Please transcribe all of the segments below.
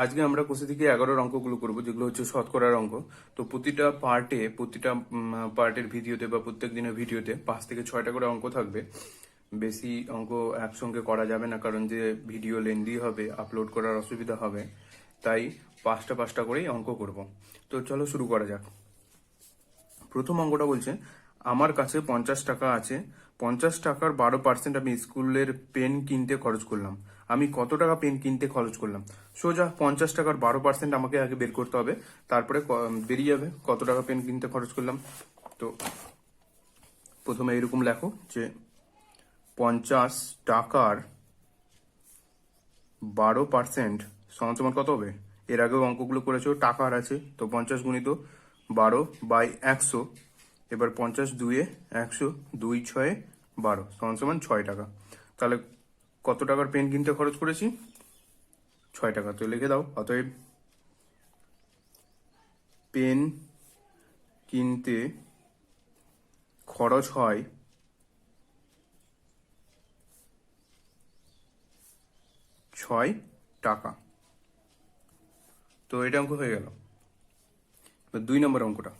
আজকে আমরা কোষে থেকে 11 অঙ্কগুলো করব, যেগুলো হচ্ছে শতকরার অঙ্ক। তো প্রতিটা পার্টের ভিডিওতে বা প্রত্যেক দিনের ভিডিওতে 5 থেকে 6টা করে অঙ্ক থাকবে। বেশি অঙ্ক একসঙ্গে করা যাবে না, কারণ যে ভিডিও লেন্দি হবে, আপলোড করার অসুবিধা হবে। তাই 5টা 5টা করেই অঙ্ক করব। তো চলো শুরু করা যাক। প্রথম অঙ্কটা বলছে, আমার কাছে 50 টাকা আছে। 50 টাকার 12% আমি স্কুলের পেন কিনতে খরচ করলাম। আমি কত টাকা পেন কিনতে খরচ করলাম? সোজা 50 টাকার 12% আমাকে আগে বের করতে হবে, তারপরে বেরিয়ে যাবে কত টাকা পেন কিনতে খরচ করলাম। তো প্রথমে এরকম লেখো যে 50 টাকার 12% সমান সমান কত হবে? এর আগেও অঙ্কগুলো করেছো, টাকার আছে, তো 50 গুণিত 12/100। এবার 50 2-এ 100, 2 6-এ 12 সমান সমান 6 টাকা। তাহলে কত টাকার পেন কিনতে খরচ করেছি? 6 টাকা। তো লিখে দাও, অতএব পেন কিনতে খরচ হয় 6 টাকা। তো এটা অঙ্ক হয়ে গেল। 2 নম্বর অঙ্কটা,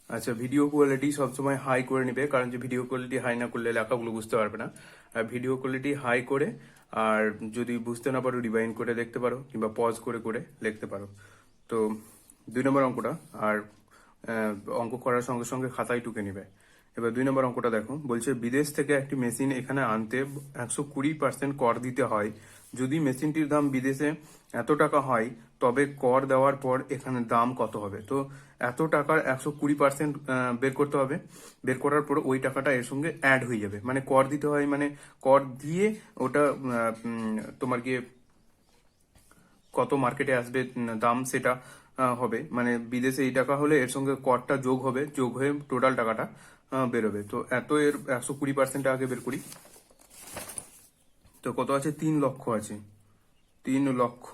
আচ্ছা, ভিডিও কোয়ালিটি সবসময় হাই করে নেবে, কারণ যে ভিডিও কোয়ালিটি হাই না করলে লেখাগুলো বুঝতে পারবে না। আর ভিডিও কোয়ালিটি হাই করে, আর যদি বুঝতে না পারো রিভাইন্ড করে দেখতে পারো, কিংবা পজ করে করে লিখতে পারো। তো 2 নম্বর অঙ্কটা, আর অঙ্ক করার সঙ্গে সঙ্গে খাতায় টুকে নেবে। এবার 2 নম্বর অঙ্কটা দেখো, বলছে বিদেশ থেকে একটি মেশিন এখানে আনতে 120% কর দিতে হয়। যদি মেশিনটির দাম বিদেশে এত টাকা হয়, তবে কর দেওয়ার পর এখানে দাম কত হবে? তো এত টাকার 120% বের করতে হবে। বের করার পর ওই টাকাটা এর সঙ্গে অ্যাড হয়ে যাবে, মানে কর দিতে হয়, মানে কর দিয়ে ওটা তোমার গিয়ে কত মার্কেটে আসবে দাম, সেটা হবে। মানে বিদেশে এই টাকা হলে এর সঙ্গে করটা যোগ হবে, যোগ হয়ে টোটাল টাকাটা বেরোবে। তো এত এর 120% আগে বের করি। তো কত আছে? 3 লক্ষ আছে। 3 লক্ষ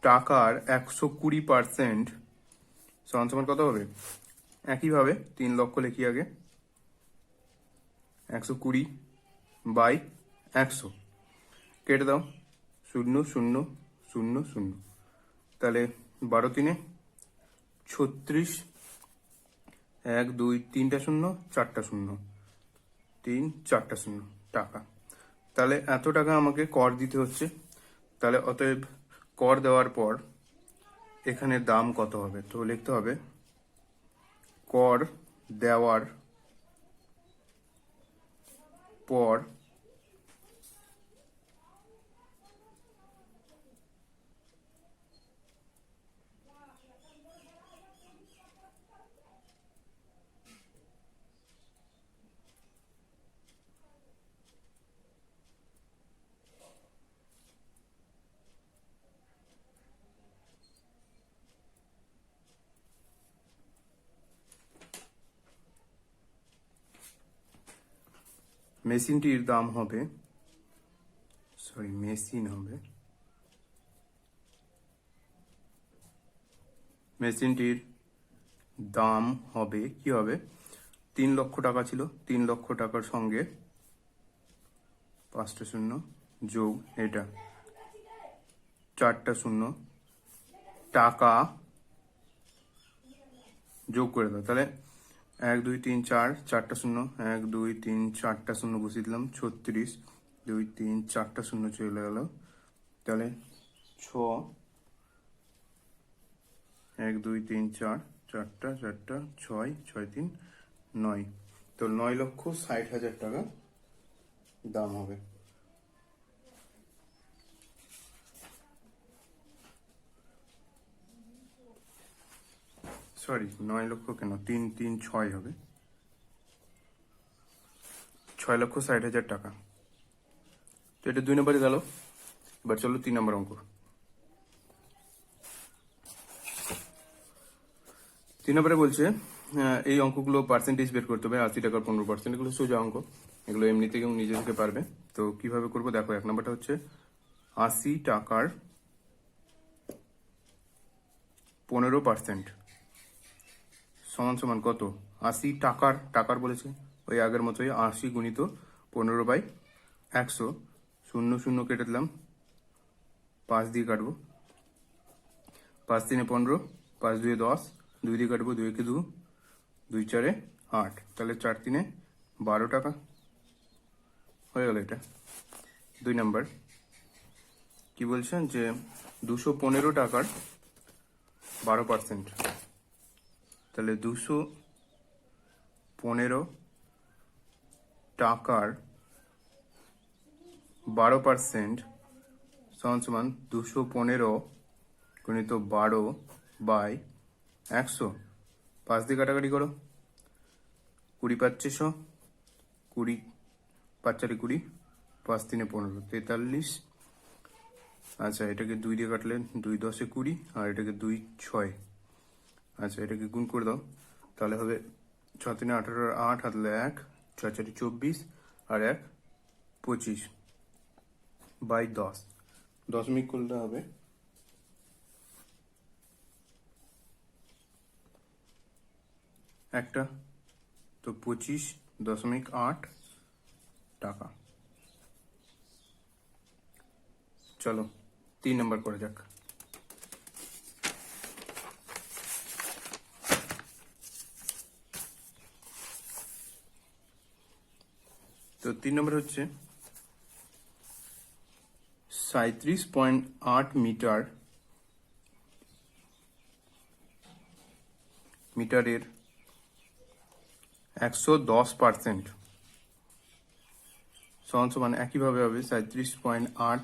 টাকার 120% সমান সমান কত হবে? একইভাবে 3 লক্ষ লিখি আগে, 120/100 কেটে দাও, 0 0 0 0। তাহলে 12 3-এ 36, 1 2 3টা 0, 4টা 0, 3 4টা 0 টাকা। তাহলে এত টাকা আমাকে কর দিতে হচ্ছে। তাহলে অতএব কর দেওয়ার পর এখানে দাম কত হবে? তো লিখতে হবে কর দেওয়ার পর মেশিনটির দাম হবে, মেশিনটির দাম হবে কি হবে? 3 লক্ষ টাকা ছিল, 3 লক্ষ টাকার সঙ্গে 5টা 0 যোগ এটা 4টা 0 টাকা যোগ করে দাও। তাহলে 1 2 3 4, 4টা 0, 1 2 3 4টা 0 বসিয়ে দিলাম, 36, 2 3 4টা 0 চলে গেল। তাহলে 6, 1 2 3 4, 4টা 4টা 6 6 3 9। তো 9,60,000 টাকা দাম হবে। সরি, 9 লক্ষ কেন, 3 3 6 হবে, 6,60,000 টাকা। তো এটা 2 নম্বরে গেল। এবার চলো 3 নম্বর অঙ্ক। 3 নম্বরে বলছে এই অঙ্কগুলো পার্সেন্টেজ বের করতে হবে, 80 টাকার 15%। এগুলো সোজা অঙ্ক, এগুলো এমনি থেকেও নিজে থেকে পারবে। তো কিভাবে করবো দেখো, 1 নম্বরটা হচ্ছে 80 টাকার 15% সমান সমান কত? 80 টাকার বলেছে, ওই আগের মতোই 80 গুণিত 15/100। 100, শূন্য শূন্য কেটে দিলাম, 5 দিয়ে কাটবো, 5 3 15, 5 2 10, 2 দিয়ে কাটবো, 2 1 2, 2 4 8, তাহলে 4 3 12 টাকা হয়ে গেল। এটা 2 নাম্বার। কি বলছেন যে 215 টাকার 12%, তাহলে 215 টাকার 12% সমান সমান 215 গুণিত 12 বাই 100, 5 দিয়ে কাটাকাটি করো, 20 পাচ্ছে 100, 20 5 4 20, 5 3 15, 43। আচ্ছা, এটাকে 2 দিয়ে কাটলে 2 10 20, আর এটাকে 2 6। আচ্ছা, এটাকে গুণ করে দাও, তাহলে হবে 6 3 18, 8 হাতলে 1, 6 4 24, আর 1 25 বাই 10, দশমিক করলে হবে একটা, তো 25.8 টাকা। চলো 3 নাম্বার করে যাক। তো 3 নম্বর হচ্ছে 37.8 মিটারের 110% সমান সমান একইভাবে হবে 37.8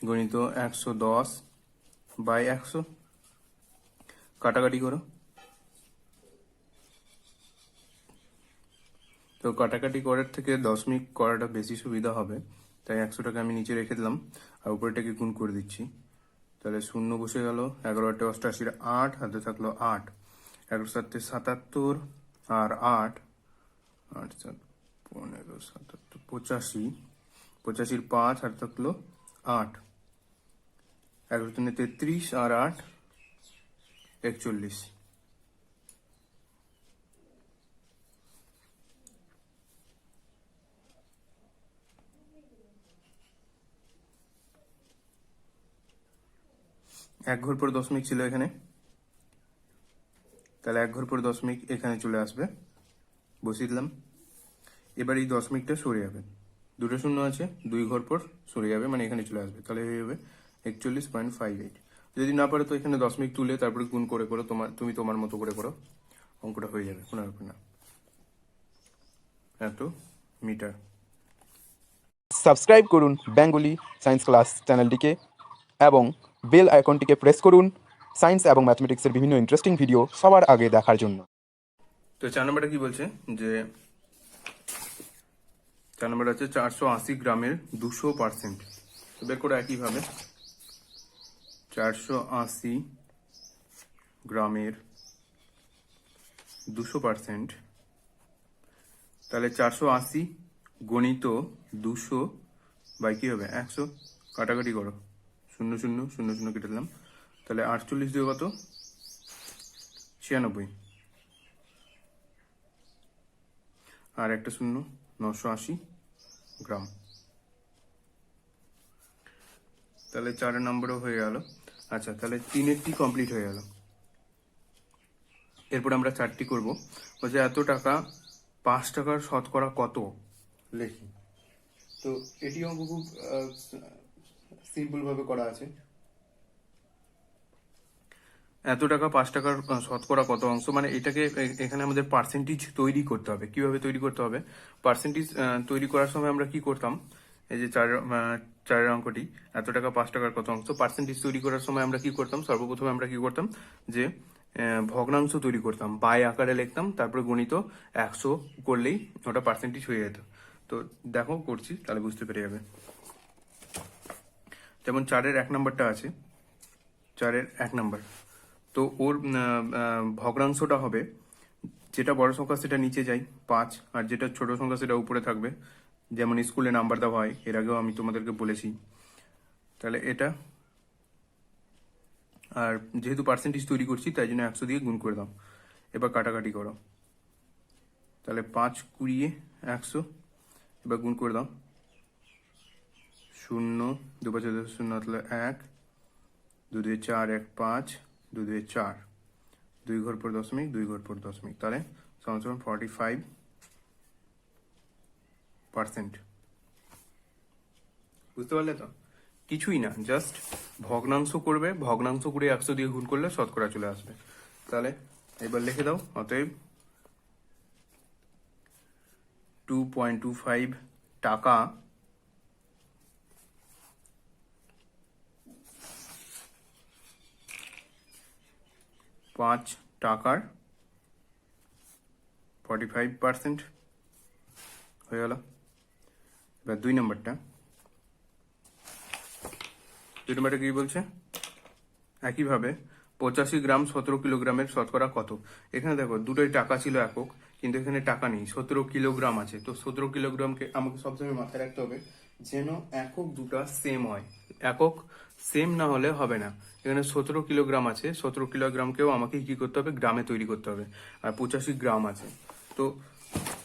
গণিত 110 বাই 100, কাটাকাটি করো। তো কাটাকাটি করার থেকে দশমিক করাটা বেশি সুবিধা হবে, তাই 100টাকে আমি নিচে রেখে দিলাম আর উপরেটাকে গুণ করে দিচ্ছি। তাহলে শূন্য বসে গেল, 11 8 88, 8 হাতে থাকলো 8, 11 7 77, আর 8 8 7 15 77 85, 85 5 হাতে থাকলো 8, 11 3 33, আর 8 41। এক ঘর পর দশমিক ছিল এখানে, তাহলে এক ঘর পর দশমিক এখানে চলে আসবে, বসিয়ে দিলাম। এবার এই দশমিকটা সরে যাবে, দুটো শূন্য আছে, 2 ঘর পর সরে যাবে, মানে এখানে চলে আসবে, তাহলে হয়ে যাবে 41.58। যদি না পারো তো এখানে দশমিক তুলে তারপরে গুণ করে করো, তুমি তোমার মতো করে করো, অঙ্কটা হয়ে যাবে, কোনো ব্যাপার না। এত মিটার। সাবস্ক্রাইব করুন বেঙ্গলি সায়েন্স ক্লাস চ্যানেলটিকে এবং বেল আইকনটিকে প্রেস করুন সায়েন্স এবং ম্যাথমেটিক্সের বিভিন্ন ইন্টারেস্টিং ভিডিও সবার আগে দেখার জন্য। তো 4 নম্বরটা কি বলছে যে 4 নম্বর আছে 480 গ্রামের 200%, বের করে একইভাবে 480 গ্রামের 200%, তাহলে 480 গণিত 200 বাই কি হবে 100, কাটাকাটি করো, 0 0 0 0 কেটে দিলাম, তাহলে 48 দিয়ে কত 96, আর একটা শূন্য, 980 গ্রাম। তাহলে 4 নম্বরও হয়ে গেল। আচ্ছা, তাহলে 3এরটি কমপ্লিট হয়ে গেল। এরপর আমরা 4টি করবো। বলছে এত টাকা 5 টাকার শতকরা কত লেখি। তো এটি অঙ্ক খুব সিম্পল ভাবে করা আছে। এত টাকা 5 টাকার শতকরা কত অংশ, মানে এটাকে এখানে আমাদের পার্সেন্টেজ তৈরি করতে হবে। কিভাবে তৈরি করতে হবে, পার্সেন্টেজ তৈরি করার সময় আমরা কি করতাম, এই যে চারের অঙ্কটি এত টাকা 5 টাকার কত অংশ, পার্সেন্টেজ তৈরি করার সময় আমরা কি করতাম, সর্বপ্রথমে আমরা কি করতাম যে ভগ্নাংশ তৈরি করতাম, বাই আকারে লিখতাম, তারপরে গণিত 100 করলেই ওটা পার্সেন্টেজ হয়ে যেত। তো দেখো করছি, তাহলে বুঝতে পেরে যাবে। যেমন 4-এর 1 নম্বরটা আছে, 4-এর 1 নম্বর, তো ওর ভগ্নাংশটা হবে, যেটা বড় সংখ্যা সেটা নিচে যায় 5, আর যেটা ছোট সংখ্যা সেটা উপরে থাকবে, যেমন স্কুলে নাম্বার দেওয়া হয়, এর আগেও আমি তোমাদেরকে বলেছি। তাহলে এটা, আর যেহেতু পার্সেন্টেজ তৈরি করছি তাই জন্য 100 দিয়ে গুণ করে দাও। এবার কাটাকাটি করো, তাহলে 5 20 100, এবার গুণ করে দাও, শূন্য, 2 5 10 শূন্য, তাহলে 1, 2 2 4 1 5, 2 2 4, 2 ঘর পর দশমিক, 2 ঘর পর দশমিক, তাহলে সমান সমান 45%। বুঝতে পারলে তো? কিছুই না, জাস্ট ভগ্নাংশ করবে, ভগ্নাংশ করে 100 দিয়ে গুণ করলে শতকরা চলে আসবে। তাহলে এবার লিখে দাও, অতএব 2.25 টাকা পাঁচ টাকার 45% হয়ে গেল। এবার 2 নম্বরটা কি বলছে? একইভাবে 85 গ্রাম 17 কিলোগ্রামের শতকরা কত? এখানে দেখো দুটোই টাকা ছিল একক, কিন্তু এখানে টাকা নেই, 17 কিলোগ্রাম আছে। তো 17 কিলোগ্রামকে আমাকে সবসময় মাথায় রাখতে হবে যেন একক দুটা সেম হয়। একক সেম না হলে হবে না। এখানে 17 কিলোগ্রাম আছে, 17 কিলোগ্রামকেও আমাকে কি করতে হবে? গ্রামে তৈরি করতে হবে। আর 85 গ্রাম আছে, তো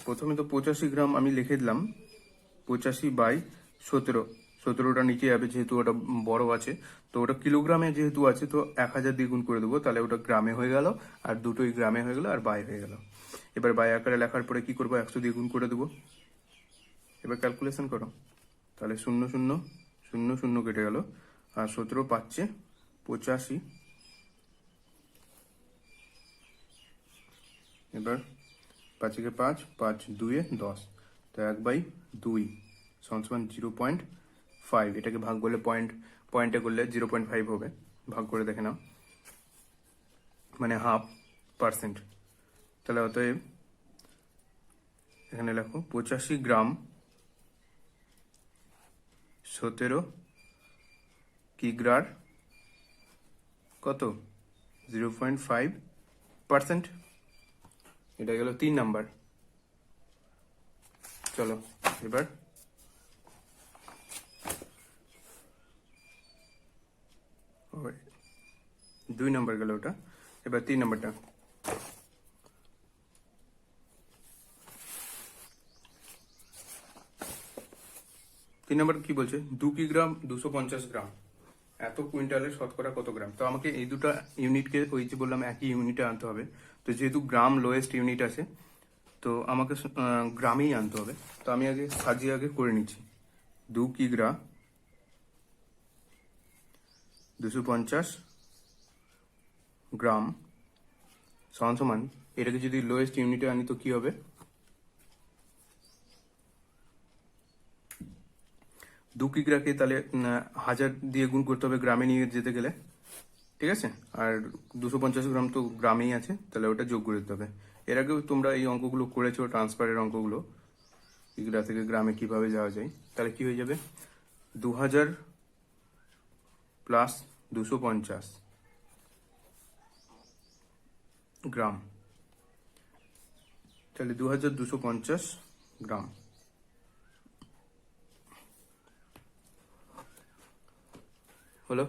প্রথমে তো 85 গ্রাম আমি লিখে দিলাম, 85/17। 17টা নিচে যাবে যেহেতু ওটা বড় আছে, তো ওটা কিলোগ্রামে যেহেতু আছে, তো 1000 দিয়ে গুণ করে দেবো, তাহলে ওটা গ্রামে হয়ে গেল, আর দুটোই গ্রামে হয়ে গেল, আর বাই হয়ে গেল। এবার বাই আকারে লেখার পরে কি করবো? 100 দিয়ে গুণ করে দেবো। এবার ক্যালকুলেশন করো, তাহলে 0 0 0 0 কেটে গেল, আর 17 পাচ্ছে 85। এবার 5 একে 5, 5 2 এ 10, তো 1/2 সমান 0.5। এটাকে ভাগ করলে পয়েন্টে করলে 0.5 হবে, ভাগ করে দেখে নাও, মানে 0.5%। তাহলে অতএব এখানে লেখো 85 গ্রাম 17 কিগ্রার কত? 0.5%। এটা গেল 3 নাম্বার। চলো এবার 2 নাম্বার গেল ওটা, এবার 3 নাম্বারটা। 3 নাম্বার কি বলছে? 2 কিগ্রাম 250 গ্রাম, এত কুইন্টালের শতকরা কত গ্রাম? তো আমাকে এই দুটো ইউনিটকে ওই যে বললাম একই ইউনিটে আনতে হবে। তো যেহেতু গ্রাম লোয়েস্ট ইউনিট আছে, তো আমাকে গ্রামেই আনতে হবে। তো আমি আগে সাজিয়ে করে নিচ্ছি। 2 কিগ্রা 250 গ্রাম সমান সমান, এটাকে যদি লোয়েস্ট ইউনিটে আনি তো কি হবে? 2 কিগ্রাকে তাহলে 1000 দিয়ে গুণ করতে হবে গ্রামে নিয়ে যেতে গেলে, ঠিক আছে? আর 250 গ্রাম তো গ্রামেই আছে, তাহলে ওটা যোগ করে দিতে হবে। এর আগেও তোমরা এই অঙ্কগুলো করেছো, ট্রান্সফারের অঙ্কগুলো, কিগ্রা থেকে গ্রামে কিভাবে যাওয়া যায়। তাহলে কি হয়ে যাবে? 2000 প্লাস 250 গ্রাম, তাহলে 2250 গ্রাম হলো।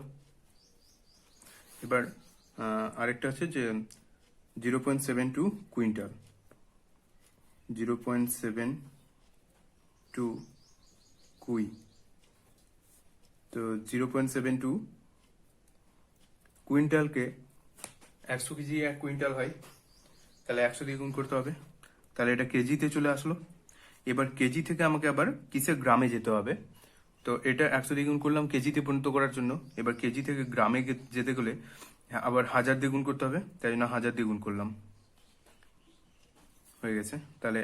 এবার আরেকটা আছে যে 0.72 কুইন্টাল, 0.72 কুই, তো 0.72 কুইন্টালকে 100 কেজি 1 কুইন্টাল হয়, তাহলে 100 দিয়ে গুণ করতে হবে, তাহলে এটা কেজিতে চলে আসলো। এবার কেজি থেকে আমাকে আবার কিসে? গ্রামে যেতে হবে। তো এটা 100 দিয়ে গুণ করলাম কেজিতে পরিণত করার জন্য। এবার কেজি থেকে গ্রামে যেতে গেলে আবার 1000 দিয়ে গুণ করতে হবে, তাই জন্য 1000 দিয়ে গুণ করলাম, হয়ে গেছে। তাহলে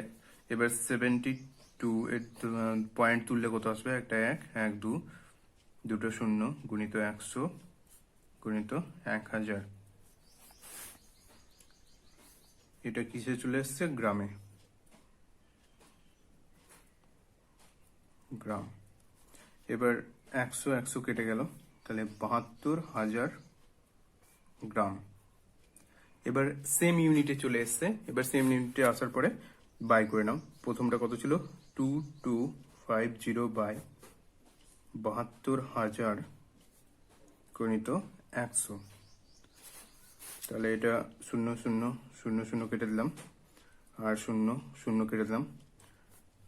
এবার 72 এর পয়েন্ট তুললে কত আসবে? একটা 1 1 2, দুটো শূন্য, গুণিত 100 গুণিত 1000। এটা কিসে চলে এসছে? গ্রামে, গ্রাম। এবার 100 100 কেটে গেল, তাহলে 72,000 গ্রাম। এবার সেম ইউনিটে চলে এসছে। এবার সেম ইউনিটে আসার পরে বাই করে নাও। প্রথমটা কত ছিল? 2250 বাই 72,000 গুণিত 100। তাহলে এটা 0 0 0 0 কেটে দিলাম, আর 0 0 কেটে দিলাম,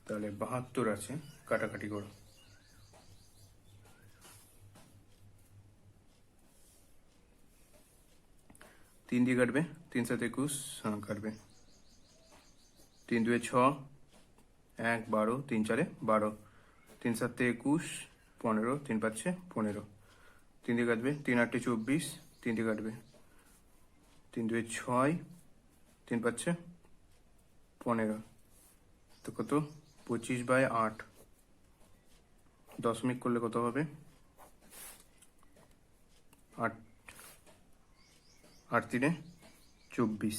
তাহলে 72 আছে, কাটাকাটি করো। 3 দিয়ে কাটবে, 3 7 21, হ্যাঁ কাটবে, 3 2 6, 1 12, 3 4 12, 3 7 21, 15, 3 5 15, 3 দিয়ে কাটবে, 3 8 24, 3 দিয়ে কাটবে, 3 2 6, 3 5 15, তো কত 25/8, দশমিক করলে কত হবে 8 8 3 24,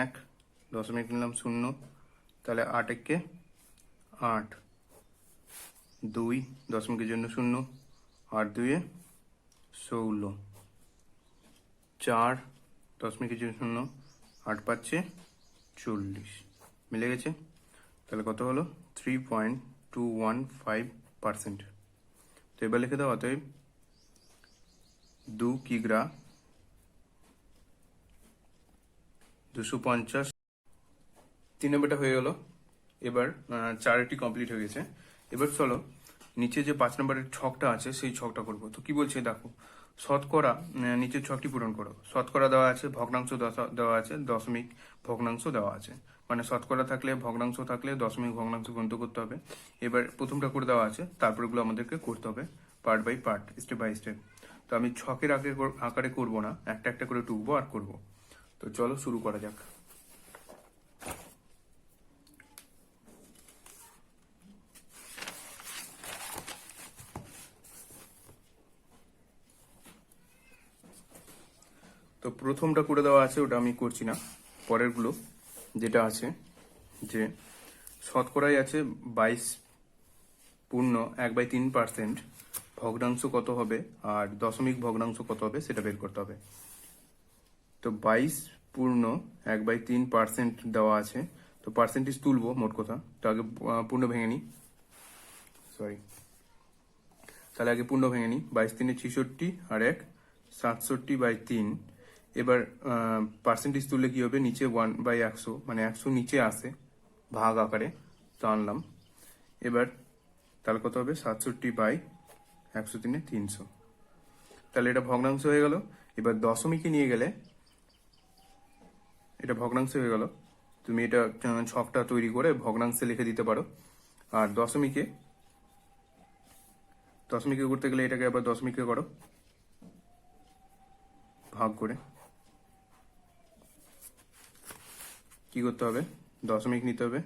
1 দশমিক নিলাম 0, তাহলে 8 1 8, 2 দশমিকের জন্য 0, 8 2 16, 4 দশমিকের জন্য 0, 8 5 40, মিলে গেছে। তাহলে কত হলো 3.215%। তো এবার লিখে দাও অতএব 2 কিগ্রা 250। 3 নম্বরটা হয়ে গেল। এবার 4টি কমপ্লিট হয়ে গেছে। এবার চলো নিচে যে 5 নম্বরের ছকটা আছে সেই ছকটা করব। তো কি বলছে দেখো, শতকরা, নিচের ছকটি পূরণ করো। শতকরা দেওয়া আছে, ভগ্নাংশ দেওয়া আছে, দশমিক ভগ্নাংশ দেওয়া আছে। মানে শতকরা থাকলে, ভগ্নাংশ থাকলে দশমিক ভগ্নাংশ গণিত করতে হবে। এবার প্রথমটা করে দেওয়া আছে, তারপরগুলো আমাদেরকে করতে হবে part by part, step by step. তো আমি ছকের আকারে করব না, একটা একটা করে টুকবো আর করব। তো চলো শুরু করা যাক। তো প্রথমটা করে দেওয়া আছে, ওটা আমি করছি না। পরেরগুলো যেটা আছে, যে শতকরাই আছে 22.1/3%, ভগ্নাংশ কত হবে আর দশমিক ভগ্নাংশ কত হবে সেটা বের করতে হবে। তো 22.1/3% দেওয়া আছে। তো পার্সেন্টেজ তুলবো মোট কথা। তো আগে পূর্ণ ভেঙে নিই, সরি, তাহলে আগে পূর্ণ ভেঙে নিই। 22 3 66 আর 1 67/3। এবার পার্সেন্টেজ তুললে কি হবে, নিচে 1/100, মানে 100 নিচে আসে, ভাগ আকারে তো আনলাম। এবার তাহলে কত হবে 67/100 3 300। তাহলে এটা ভগ্নাংশ হয়ে গেল। এবার দশমিকে নিয়ে গেলে এটা ভগ্নাংশ হয়ে গেল। তুমি এটা ছকটা তৈরি করে ভগ্নাংশে লিখে দিতে পারো। আর দশমিকে করতে গেলে এটাকে আবার দশমিকে করো, ভাগ করে কি করতে হবে, দশমিক নিতে হবে,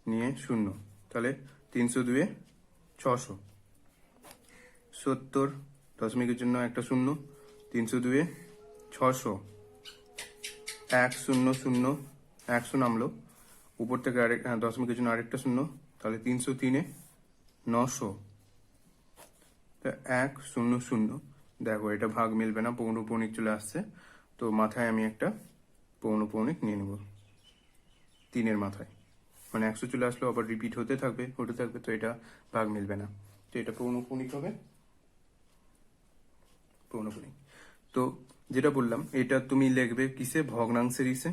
নিয়ে 0, তাহলে 302 600, 70 দশমিকের জন্য একটা 0, 302 600, 1 0 0 100 নামলো, উপর থেকে আরেক দশমিকের জন্য আরেকটা 0, তাহলে 303 900, 1 0 0। দেখো এটা ভাগ মিলবে না, পৌনঃপুনিক চলে আসছে। তো মাথায় আমি একটা পৌনঃপুনিক নিয়ে নেব 3-এর মাথায়, মানে 100 চলে আসলো, আবার রিপিট হতে থাকবে। তো এটা ভাগ মিলবে না, তো এটা পৌনঃপুনিক হবে, পৌনঃপুনিক। তো যেটা বললাম, এটা তুমি লিখবে কিসে, ভগ্নাংশের ইসে,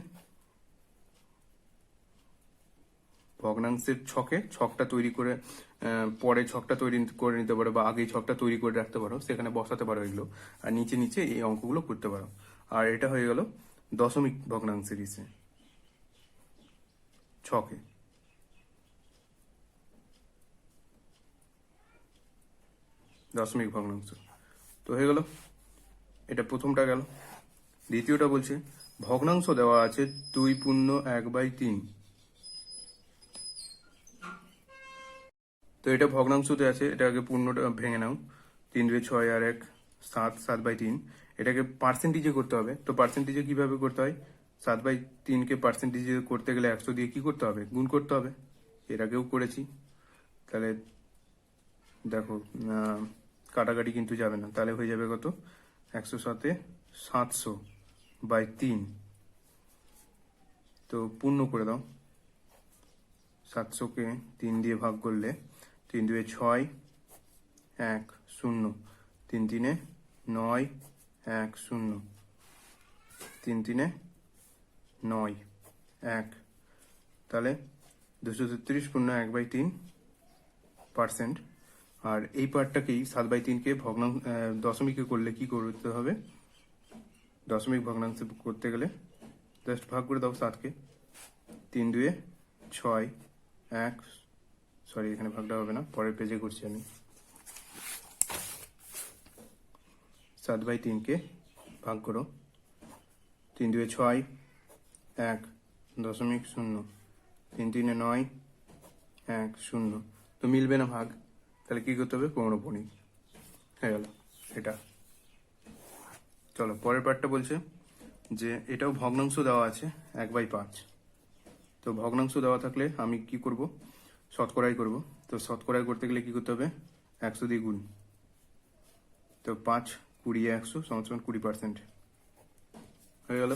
ভগ্নাংশের ছকে। ছকটা তৈরি করে পরে ছকটা তৈরি করে নিতে পারো, বা আগেই ছকটা তৈরি করে রাখতে পারো, সেখানে বসাতে পারো এগুলো। আর নিচে নিচে এই অঙ্কগুলো করতে পারো। আর এটা হয়ে গেল দশমিক ভগ্নাংশের ইসে, ছকে। দশমিক ভগ্নাংশ তো হয়ে গেল, এটা প্রথমটা গেল। দ্বিতীয়টা বলছে ভগ্নাংশ দেওয়া আছে 2.1/3। তো এটা ভগ্নাংশতে আছে, এটা আগে পূর্ণটা ভেঙে নাও। 3 2 6 আর 1 7, 7/3। এটাকে পার্সেন্টেজে করতে হবে। তো পার্সেন্টেজে কিভাবে করতে হয়, 7/3কে পার্সেন্টেজে করতে গেলে 100 দিয়ে কি করতে হবে, গুণ করতে হবে। এর আগেও করেছি। তাহলে দেখো কাটাকাটি কিন্তু যাবে না, তাহলে হয়ে যাবে কত, 107 700/3। তো পূর্ণ করে দাও। 700কে 3 দিয়ে ভাগ করলে 3 2 6 1 0, 3 3 9 1 0, 3 3 9 1, তাহলে 233.1/3%। আর এই পার্টটাকেই 7/3কে দশমিকে করলে কি করতে হবে, দশমিক ভগ্নাংশে করতে গেলে জাস্ট ভাগ করে দাও 7কে। 3 2 6 1, সরি এখানে ভাগটা হবে না, পরের পেজে করছি আমি। 7/3কে ভাগ করো। 3 2 6 1 দশমিক 0, 3 3 9 1 0। তো মিলবে না ভাগ, তাহলে কি করতে হবে? 15 হয়ে গেল এটা। চলো পরের পার্টটা বলছে যে এটাও ভগ্নাংশ দেওয়া আছে 1/5। তো ভগ্নাংশ দেওয়া থাকলে আমি কি করব? শতকরাই করব। তো শতকরাই করতে গেলে কি করতে হবে? 100 দিয়ে গুণ। তো 5 20 100 সমান 20% হয়ে গেল।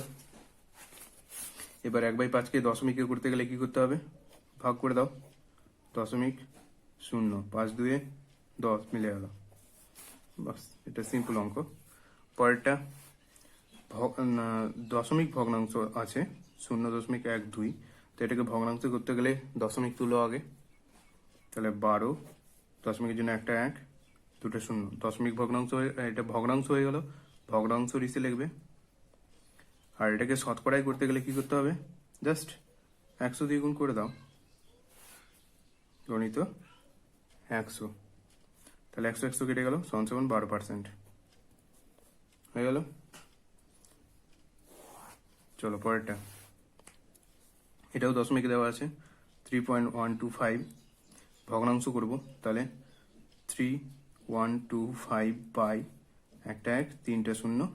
এবার 1/5কে দশমিকে করতে গেলে কি করতে হবে? ভাগ করে দাও। 0.0 5 2 10 মিলে গেল। বাস, এটা সিম্পল অঙ্ক। পরেরটা দশমিক ভগ্নাংশ আছে 0.12। তো এটাকে ভগ্নাংশ করতে গেলে দশমিক তুলো আগে। তাহলে 12, দশমিকের জন্য একটা 1, দুটো 0। দশমিক ভগ্নাংশ এটা ভগ্নাংশ হয়ে গেল, ভগ্নাংশ নিচে লিখবে। আর এটাকে শতকরাই করতে গেলে কি করতে হবে? জাস্ট 100 দিয়ে গুণ করে দাও, গণিত 100। তাহলে 100 100 কেটে গেল, সমান 12% হয়ে গেল। চলো পরেরটা, এটাও দশমিকে দেওয়া আছে 3.125। ভগ্নাংশ করব, তাহলে 3125 বাই একটা 1 3টে 0।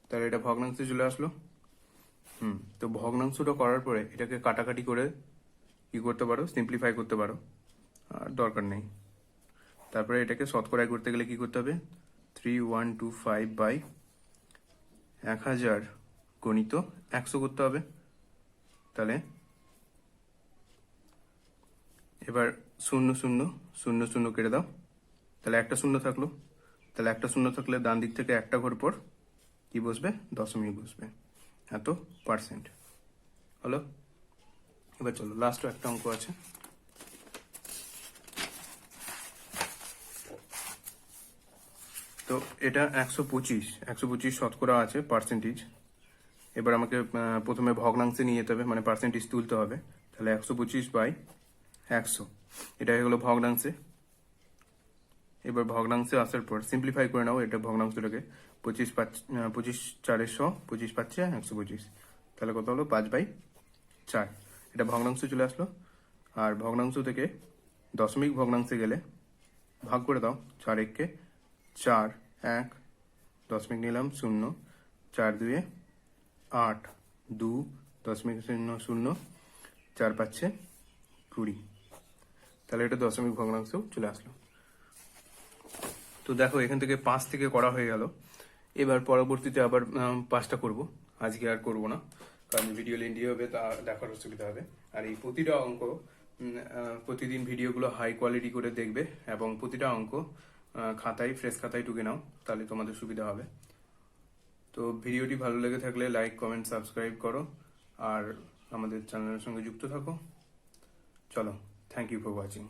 তাহলে এটা ভগ্নাংশে চলে আসলো। তো ভগ্নাংশটা করার পরে এটাকে কাটাকাটি করে কি করতে পারো? সিম্পলিফাই করতে পারো, আর দরকার নেই। তারপরে এটাকে শতকরাই করতে গেলে কি করতে হবে? 3125 বাই 1000 গণিত 100 করতে হবে। তাহলে এবার 0 0 0 0 কেটে দাও। তাহলে একটা 0 থাকলো। তাহলে একটা 0 থাকলে ডান দিক থেকে একটা ঘর পর কি বসবে? দশমিক বসবে। এত পার্সেন্ট হলো। এবার চলো লাস্ট একটা অঙ্ক আছে। তো এটা 125 শতকরা আছে পার্সেন্টেজ। এবার আমাকে প্রথমে ভগ্নাংশে নিয়ে যেতে হবে, মানে পার্সেন্টেজ তুলতে হবে। তাহলে 125 বাই 100, এটা হয়ে গেলো ভগ্নাংশে। এবার ভগ্নাংশে আসার পর সিম্পলিফাই করে নাও এটা ভগ্নাংশটাকে। 25 4 100, 25 পাচ্ছে 125। তাহলে কত হলো? 5/4। এটা ভগ্নাংশ চলে আসলো। আর ভগ্নাংশ থেকে দশমিক ভগ্নাংশে গেলে ভাগ করে দাও। 4 1 4 1, দশমিক নিলাম 0, 4 2 8 2 দশমিক 0 0, 4 পাচ্ছে 20। তাহলে এটা দশমিক ভগ্নাংশ চলে আসলো। তো দেখো এখান থেকে 5 থেকে করা হয়ে গেল। এবার পরবর্তীতে আবার 5টা করব, আজকে আর করব না, কারণ ভিডিও লেন্দি হবে, তা দেখার অসুবিধা হবে। আর এই প্রতিটা অঙ্ক প্রতিদিন ভিডিওগুলো হাই কোয়ালিটি করে দেখবে, এবং প্রতিটা অঙ্ক খাতায়, ফ্রেশ খাতায় টুকে নাও, তাহলে তোমাদের সুবিধা হবে। তো ভিডিওটি ভালো লেগে থাকলে লাইক কমেন্ট সাবস্ক্রাইব করো, আর আমাদের চ্যানেলের সঙ্গে যুক্ত থাকো। চলো, থ্যাংক ইউ ফর ওয়াচিং।